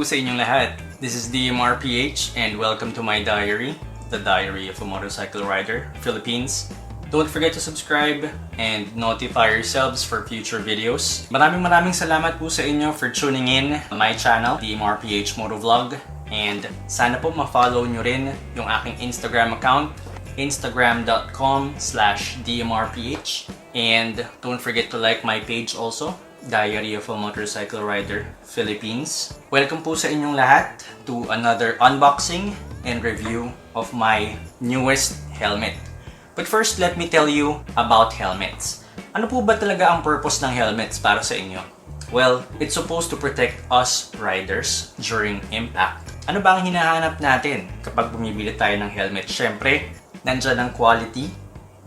po sa inyong lahat. This is DMRPH and welcome to my diary, the Diary of a Motorcycle Rider, Philippines. Don't forget to subscribe and notify yourselves for future videos. Maraming salamat po sa inyo for tuning in my channel, DMRPH Motovlog. And sana po ma-follow nyo rin yung aking Instagram account, instagram.com/DMRPH. And don't forget to like my page also, Diary of a Motorcycle Rider, Philippines. Welcome po sa inyong lahat to another unboxing and review of my newest helmet. But first, let me tell you about helmets. Ano po ba talaga ang purpose ng helmets para sa inyo? Well, it's supposed to protect us riders during impact. Ano ba ang hinahanap natin kapag bumibili tayo ng helmet? Syempre, nandyan ang quality,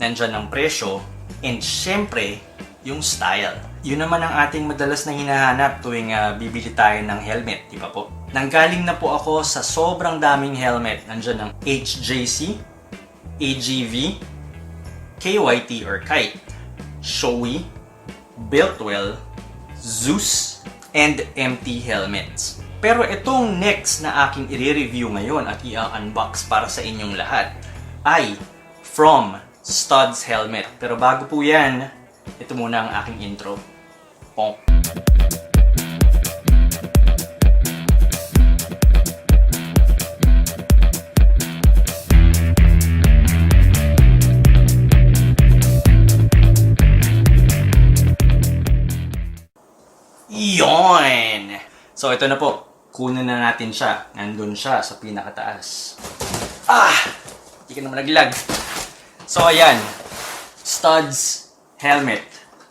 nandyan ang presyo, and syempre, yung style. Yun naman ang ating madalas na hinahanap tuwing bibili tayo ng helmet, di ba po? Nanggaling na po ako sa sobrang daming helmet. Nandyan ang HJC, AGV, KYT or Kite, Shoei, Builtwell, Zeus, and MT helmets. Pero itong next na aking i-review ngayon at i-unbox para sa inyong lahat ay from STUDDS helmet. Pero bago po yan, ito muna ang aking intro. Pong. Yon! So ito na po. Kunin na natin siya. Nandun siya sa pinakataas. Hindi ka naman naglag. So ayan. STUDDS helmet.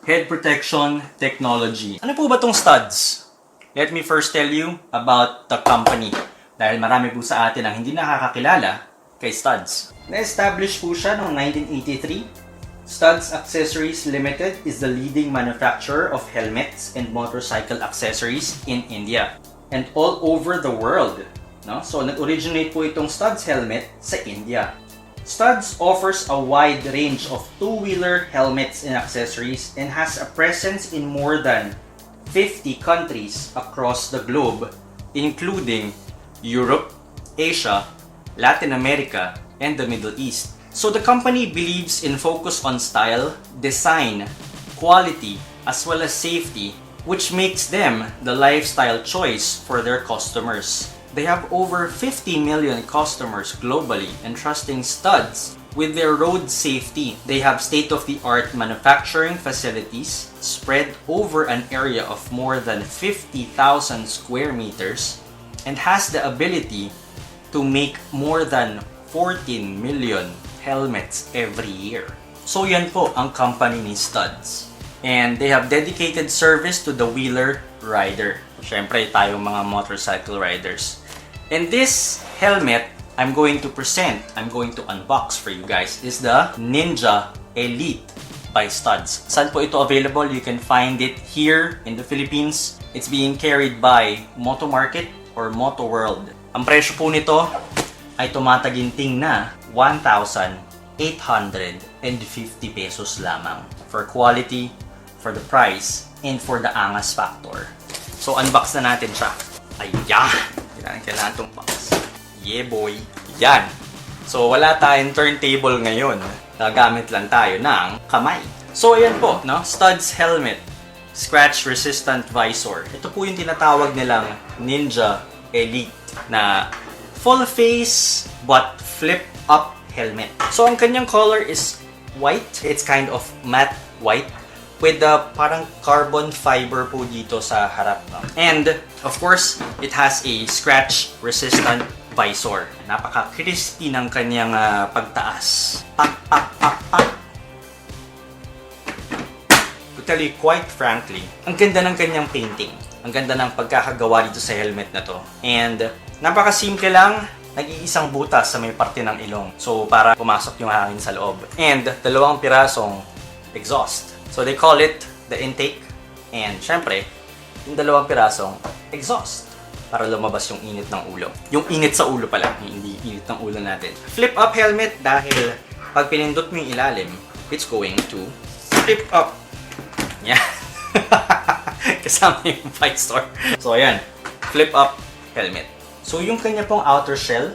Head protection technology. Ano po ba tong STUDDS? Let me first tell you about the company. Dahil marami po sa atin ang hindi nakakakilala kay STUDDS. Na-establish po siya noong 1983. STUDDS Accessories Limited is the leading manufacturer of helmets and motorcycle accessories in India and all over the world. No? So, nag-originate po itong STUDDS helmet sa India. STUDDS offers a wide range of two-wheeler helmets and accessories and has a presence in more than 50 countries across the globe, including Europe, Asia, Latin America, and the Middle East. So the company believes in focus on style, design, quality, as well as safety, which makes them the lifestyle choice for their customers. They have over 50 million customers globally entrusting STUDDS with their road safety. They have state-of-the-art manufacturing facilities spread over an area of more than 50,000 square meters and has the ability to make more than 14 million helmets every year. So yan po ang company ni STUDDS. And they have dedicated service to the wheeler rider. Siyempre tayong mga motorcycle riders. And this helmet I'm going to unbox for you guys is the Ninja Elite by STUDDS. Saan po ito available? You can find it here in the Philippines. It's being carried by Moto Market or Moto World. Ang presyo po nito ay tumataginting na 1,850 pesos lamang for quality, for the price, and for the angas factor. So, unbox na natin siya. Ayan! Kailangan itong box. Yeah, boy! Yan! So, wala tayong turntable ngayon. Gagamit lang tayo ng kamay. So, ayan po, no? STUDDS helmet. Scratch-resistant visor. Ito po yung tinatawag nilang Ninja Elite na full face but flip up helmet. So ang kanyang color is white. It's kind of matte white with the parang carbon fiber po dito sa harap. No? And of course, it has a scratch resistant visor. Napaka-crispy ng kanyang pagtaas. Pak, pak, pak, pak. To tell you quite frankly, ang ganda ng kanyang painting. Ang ganda ng pagkakagawa dito sa helmet na to. And napaka-simple lang, nag-iisang butas sa may parte ng ilong. So, para pumasok yung hangin sa loob. And, 2 pirasong exhaust. So, they call it the intake. And, syempre, yung 2 pirasong exhaust. Para lumabas yung init ng ulo. Yung init sa ulo pala, hindi init ng ulo natin. Flip-up helmet dahil pag pinindot mo yung ilalim, it's going to flip up. Yeah. Kasama yung visor. So, ayan. Flip up helmet. So yung kanya pong outer shell,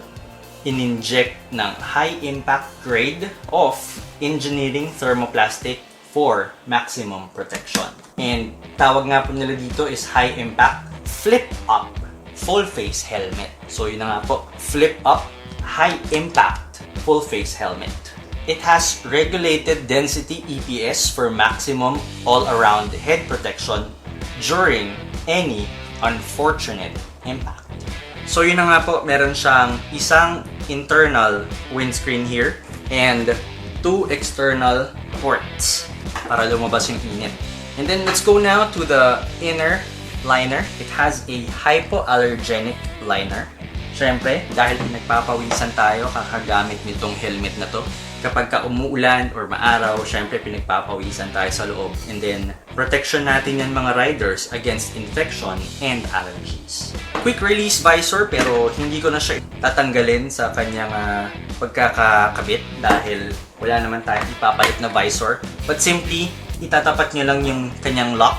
in-inject ng high impact grade of engineering thermoplastic for maximum protection. And tawag nga po nila dito is high impact flip up full face helmet. So yun na nga po, flip up high impact full face helmet. It has regulated density EPS for maximum all-around head protection during any unfortunate impact. So yun na nga po, meron siyang isang internal windscreen here and 2 external ports para lumabas yung init. And then let's go now to the inner liner. It has a hypoallergenic liner. Siyempre, dahil pinagpapawisan tayo kakagamit nitong helmet na to. Kapag ka umuulan or maaraw, syempre pinagpapawisan tayo sa loob. And then, protection natin yan mga riders against infection and allergies. Quick release visor pero hindi ko na siya tatanggalin sa kanyang pagkakakabit dahil wala naman tayong ipapalit na visor. But simply, itatapat nyo lang yung kanyang lock.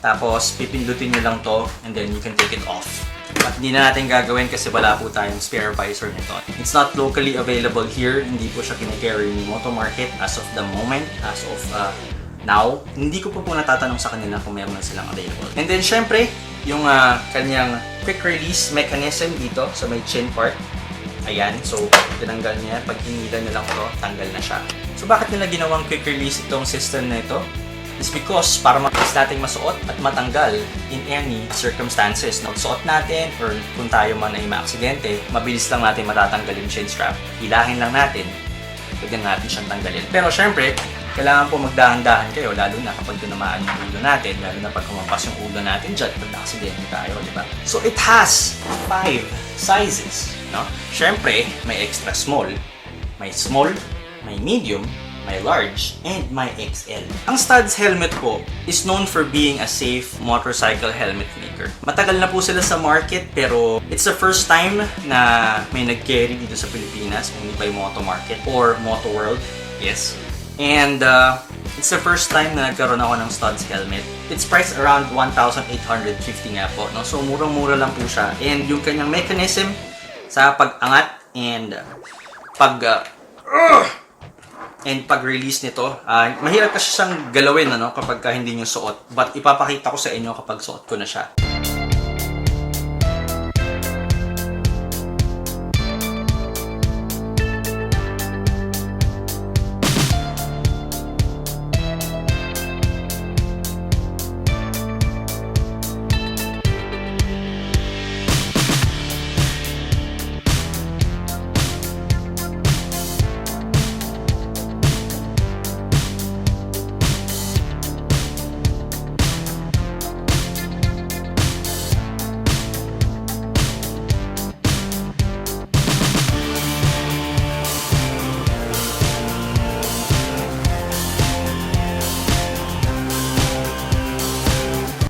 Tapos, pipindutin nyo lang to and then you can take it off. At hindi na natin gagawin kasi wala po tayong spare visor nito. It's not locally available here. Hindi po siya kine-carry ni Moto Market as of the moment, as of now. Hindi ko po natatanong sa kanila kung meron na silang available. And then syempre, yung kanyang quick release mechanism dito sa may chin part. Ayan, so tinanggal niya. Pag hinilan nyo lang ito, tanggal na siya. So bakit nila ginawang quick release itong system na ito? Is because para mabilis nating masuot at matanggal in any circumstances. Magsuot natin or kung tayo man ay maaksidente, mabilis lang natin matatanggal yung chin strap. Hilahin lang natin, pwede natin siyang tanggalin. Pero syempre, kailangan po magdahan-dahan kayo, lalo na kapag tunamaan yung ulo natin, lalo na pag kumampas yung ulo natin dyan, pag aksidente tayo, di ba? So it has 5 sizes, no? Syempre, may extra small, may medium, may large, and may XL. Ang STUDDS helmet po is known for being a safe motorcycle helmet maker. Matagal na po sila sa market pero it's the first time na may nag-carry dito sa Pilipinas, only by Moto Market or Moto World. Yes. And it's the first time na nagkaroon ako ng STUDDS helmet. It's priced around 1,850 nga po. No? So murang-mura lang po siya. And yung kanyang mechanism sa pag-angat and pag-release nito, mahirap kasi siyang galawin kapag hindi nyo suot. But ipapakita ko sa inyo kapag suot ko na siya.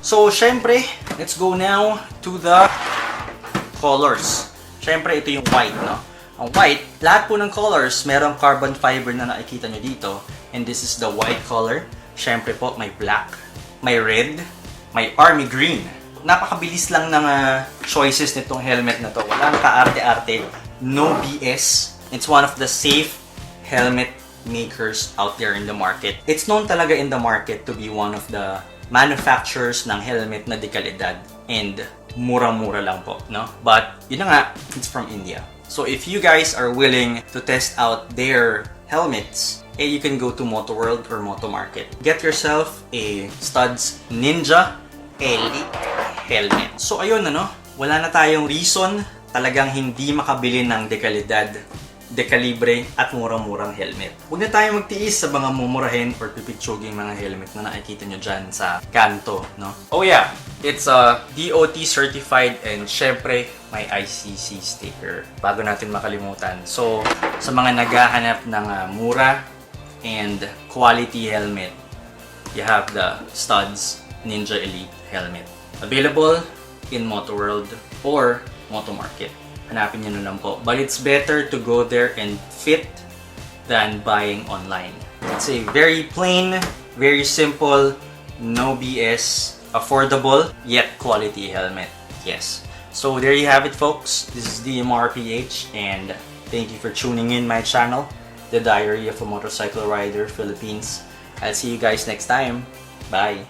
So, syempre, let's go now to the colors. Syempre, ito yung white, no? Ang white, lahat po ng colors, merong carbon fiber na nakikita nyo dito. And this is the white color. Syempre po, may black, may red, may army green. Napakabilis lang ng choices nitong helmet na to. Walang kaarte-arte, no BS. It's one of the safe helmet makers out there in the market. It's known talaga in the market to be one of the manufacturers ng helmet na de Kalidad and mura-mura lang po, no? But yun na nga, it's from India. So if you guys are willing to test out their helmets, you can go to Moto World or Moto Market. Get yourself a STUDDS Ninja Elite helmet. So ayun wala na tayong reason talagang hindi makabili ng de Kalidad, de kalibre at murang-murang helmet. Huwag na tayo magtiis sa mga mumurahin or pipitsuging mga helmet na nakikita nyo dyan sa kanto, no? Oh yeah, it's DOT certified and syempre may ICC sticker. Bago natin makalimutan. So, sa mga naghahanap ng mura and quality helmet, you have the STUDDS Ninja Elite helmet. Available in Moto World or Moto Market. Hanapin nyo na lang po. But it's better to go there and fit than buying online. It's a very plain, very simple, no BS, affordable, yet quality helmet. Yes. So there you have it, folks. This is DMRPH, and thank you for tuning in my channel, The Diary of a Motorcycle Rider Philippines. I'll see you guys next time. Bye!